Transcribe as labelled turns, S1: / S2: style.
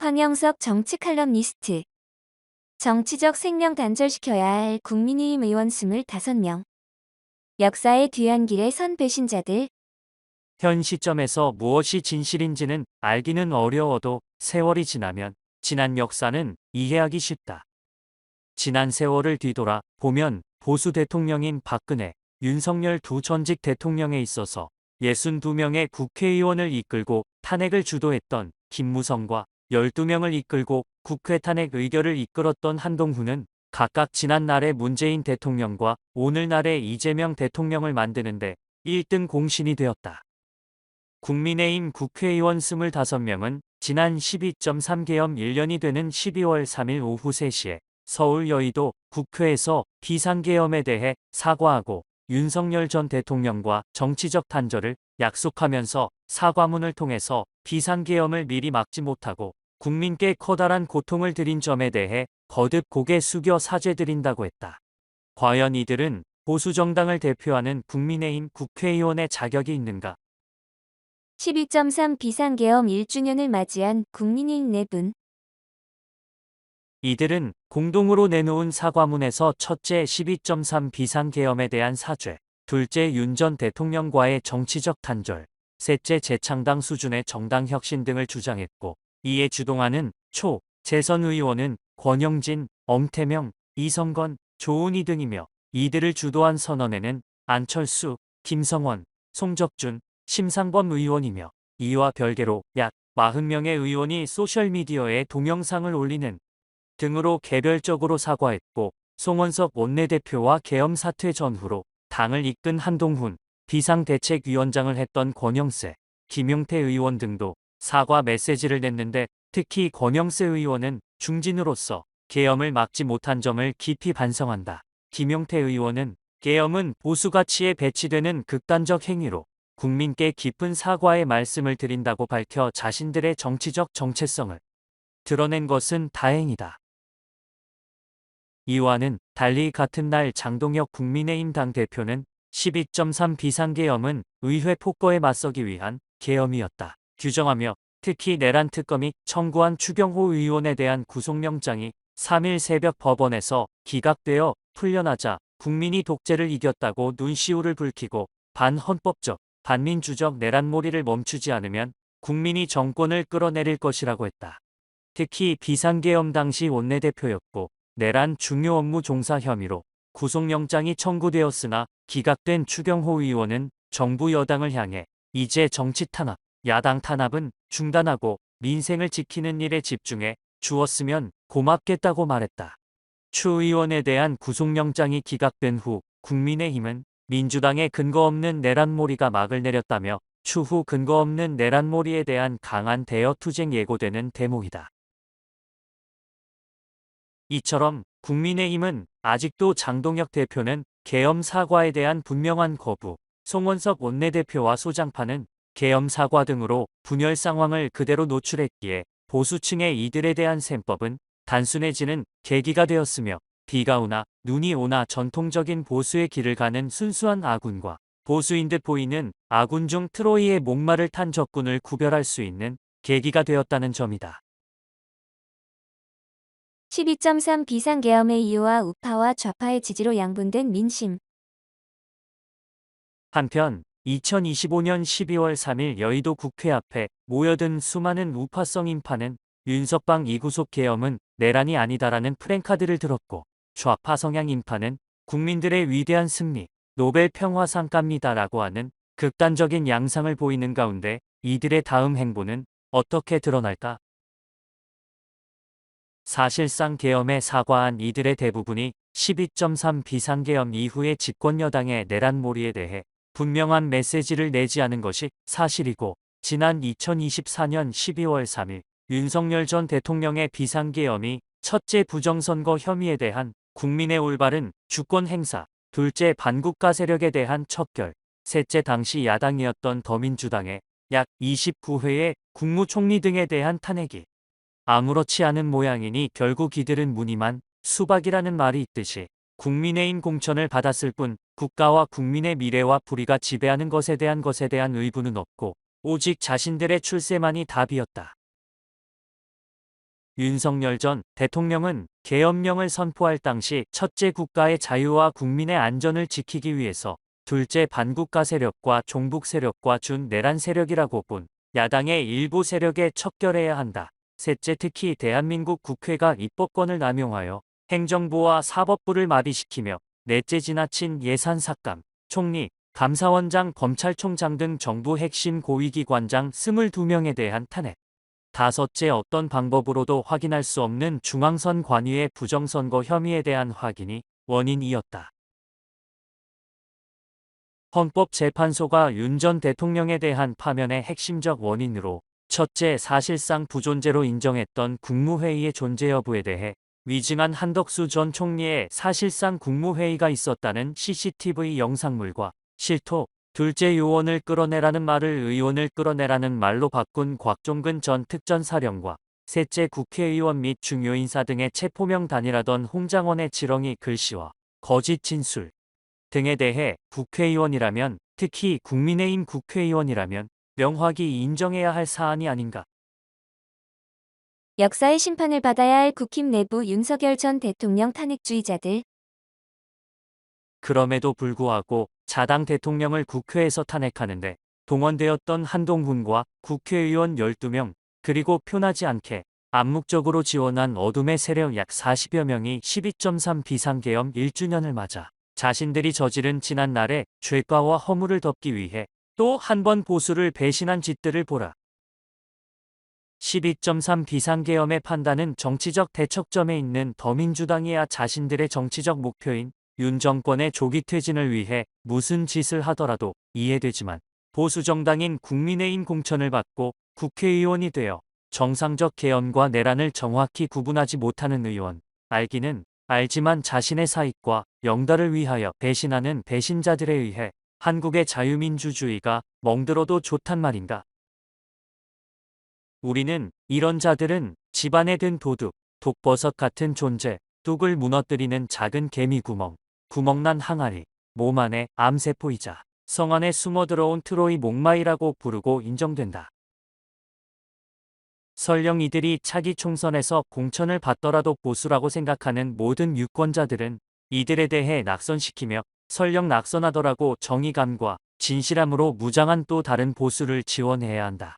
S1: 황영석 정치 칼럼니스트. 정치적 생명 단절시켜야 할 국민의힘 의원 25명. 역사의 뒤안길에 선 배신자들.
S2: 현 시점에서 무엇이 진실인지는 알기는 어려워도 세월이 지나면 지난 역사는 이해하기 쉽다. 지난 세월을 뒤돌아 보면 보수 대통령인 박근혜, 윤석열 두 전직 대통령에 있어서 62명의 국회의원을 이끌고 탄핵을 주도했던 김무성과 12명을 이끌고 국회 탄핵 의결을 이끌었던 한동훈은 각각 지난날의 문재인 대통령과 오늘날의 이재명 대통령을 만드는데 1등 공신이 되었다. 국민의힘 국회의원 25명은 지난 12.3계엄 1년이 되는 12월 3일 오후 3시에 서울 여의도 국회에서 비상계엄에 대해 사과하고 윤석열 전 대통령과 정치적 단절을 약속하면서 사과문을 통해서 비상계엄을 미리 막지 못하고 국민께 커다란 고통을 드린 점에 대해 거듭 고개 숙여 사죄드린다고 했다. 과연 이들은 보수정당을 대표하는 국민의힘 국회의원의 자격이 있는가?
S1: 12.3 비상계엄 1주년을 맞이한 국민의힘 내분.
S2: 이들은 공동으로 내놓은 사과문에서 첫째 12.3 비상계엄에 대한 사죄, 둘째 윤 전 대통령과의 정치적 단절, 셋째 재창당 수준의 정당 혁신 등을 주장했고, 이에 주동하는 재선 의원은 권영진, 엄태명, 이성건, 조은희 등이며 이들을 주도한 선언에는 안철수, 김성원, 송적준, 심상범 의원이며 이와 별개로 약 40명의 의원이 소셜미디어에 동영상을 올리는 등으로 개별적으로 사과했고, 송원석 원내대표와 계엄 사퇴 전후로 당을 이끈 한동훈 비상대책위원장을 했던 권영세, 김용태 의원 등도 사과 메시지를 냈는데, 특히 권영세 의원은 중진으로서 계엄을 막지 못한 점을 깊이 반성한다. 김용태 의원은 계엄은 보수 가치에 배치되는 극단적 행위로 국민께 깊은 사과의 말씀을 드린다고 밝혀 자신들의 정치적 정체성을 드러낸 것은 다행이다. 이와는 달리 같은 날 장동혁 국민의힘 당대표는 12.3 비상계엄은 의회 폭거에 맞서기 위한 계엄이었다 규정하며, 특히 내란 특검이 청구한 추경호 의원에 대한 구속영장이 3일 새벽 법원에서 기각되어 풀려나자 국민이 독재를 이겼다고 눈시울을 붉히고 반헌법적, 반민주적 내란몰이를 멈추지 않으면 국민이 정권을 끌어내릴 것이라고 했다. 특히 비상계엄 당시 원내대표였고 내란 중요 업무 종사 혐의로 구속영장이 청구되었으나 기각된 추경호 의원은 정부 여당을 향해 이제 정치 탄압, 야당 탄압은 중단하고 민생을 지키는 일에 집중해 주었으면 고맙겠다고 말했다. 추 의원에 대한 구속영장이 기각된 후 국민의힘은 민주당의 근거 없는 내란몰이가 막을 내렸다며 추후 근거 없는 내란몰이에 대한 강한 대여 투쟁 예고되는 대목이다. 이처럼 국민의힘은 아직도 장동혁 대표는 계엄 사과에 대한 분명한 거부, 송원석 원내대표와 소장파는 계엄 사과 등으로 분열 상황을 그대로 노출했기에 보수층의 이들에 대한 셈법은 단순해지는 계기가 되었으며, 비가 오나 눈이 오나 전통적인 보수의 길을 가는 순수한 아군과 보수인 듯 보이는 아군 중 트로이의 목마를 탄 적군을 구별할 수 있는 계기가 되었다는 점이다.
S1: 12.3 비상계엄의 이유와 우파와 좌파의 지지로 양분된 민심.
S2: 한편 2025년 12월 3일 여의도 국회 앞에 모여든 수많은 우파성 인파는 윤석방 이구속 계엄은 내란이 아니다라는 프랭카드를 들었고, 좌파 성향 인파는 국민들의 위대한 승리, 노벨 평화상감이다라고 하는 극단적인 양상을 보이는 가운데 이들의 다음 행보는 어떻게 드러날까? 사실상 계엄에 사과한 이들의 대부분이 12.3 비상계엄 이후의 집권여당의 내란몰이에 대해 분명한 메시지를 내지 않은 것이 사실이고, 지난 2024년 12월 3일 윤석열 전 대통령의 비상계엄이 첫째 부정선거 혐의에 대한 국민의 올바른 주권 행사, 둘째 반국가 세력에 대한 척결, 셋째 당시 야당이었던 더민주당의 약 29회의 국무총리 등에 대한 탄핵이 아무렇지 않은 모양이니 결국 이들은 무늬만 수박이라는 말이 있듯이 국민의힘 공천을 받았을 뿐 국가와 국민의 미래와 불의가 지배하는 것에 대한 의구는 없고 오직 자신들의 출세만이 답이었다. 윤석열 전 대통령은 계엄령을 선포할 당시 첫째 국가의 자유와 국민의 안전을 지키기 위해서 둘째 반국가 세력과 종북 세력과 준내란 세력이라고 본 야당의 일부 세력에 척결해야 한다. 셋째 특히 대한민국 국회가 입법권을 남용하여 행정부와 사법부를 마비시키며 넷째 지나친 예산 삭감, 총리, 감사원장, 검찰총장 등 정부 핵심 고위기관장 22명에 대한 탄핵. 다섯째 어떤 방법으로도 확인할 수 없는 중앙선 관위의 부정선거 혐의에 대한 확인이 원인이었다. 헌법재판소가 윤 전 대통령에 대한 파면의 핵심적 원인으로 첫째 사실상 부존재로 인정했던 국무회의의 존재 여부에 대해 위증한 한덕수 전 총리의 사실상 국무회의가 있었다는 CCTV 영상물과 실토, 둘째 요원을 끌어내라는 말을 의원을 끌어내라는 말로 바꾼 곽종근 전 특전사령과 셋째 국회의원 및 중요인사 등의 체포명 단일하던 홍장원의 지렁이 글씨와 거짓 진술 등에 대해 국회의원이라면, 특히 국민의힘 국회의원이라면 명확히 인정해야 할 사안이 아닌가.
S1: 역사의 심판을 받아야 할 국힘 내부 윤석열 전 대통령 탄핵주의자들.
S2: 그럼에도 불구하고 자당 대통령을 국회에서 탄핵하는데 동원되었던 한동훈과 국회의원 12명, 그리고 표나지 않게 암묵적으로 지원한 어둠의 세력 약 40여 명이 12.3 비상계엄 1주년을 맞아 자신들이 저지른 지난날의 죄과와 허물을 덮기 위해 또 한 번 보수를 배신한 짓들을 보라. 12.3 비상계엄의 판단은 정치적 대척점에 있는 더민주당이야 자신들의 정치적 목표인 윤 정권의 조기 퇴진을 위해 무슨 짓을 하더라도 이해되지만 보수정당인 국민의힘 공천을 받고 국회의원이 되어 정상적 계엄과 내란을 정확히 구분하지 못하는 의원, 알기는 알지만 자신의 사익과 영달을 위하여 배신하는 배신자들에 의해 한국의 자유민주주의가 멍들어도 좋단 말인가. 우리는 이런 자들은 집안에 든 도둑, 독버섯 같은 존재, 뚝을 무너뜨리는 작은 개미 구멍, 구멍난 항아리, 몸 안에 암세포이자 성 안에 숨어들어온 트로이 목마이라고 부르고 인정된다. 설령 이들이 차기 총선에서 공천을 받더라도 보수라고 생각하는 모든 유권자들은 이들에 대해 낙선시키며 설령 낙선하더라도 정의감과 진실함으로 무장한 또 다른 보수를 지원해야 한다.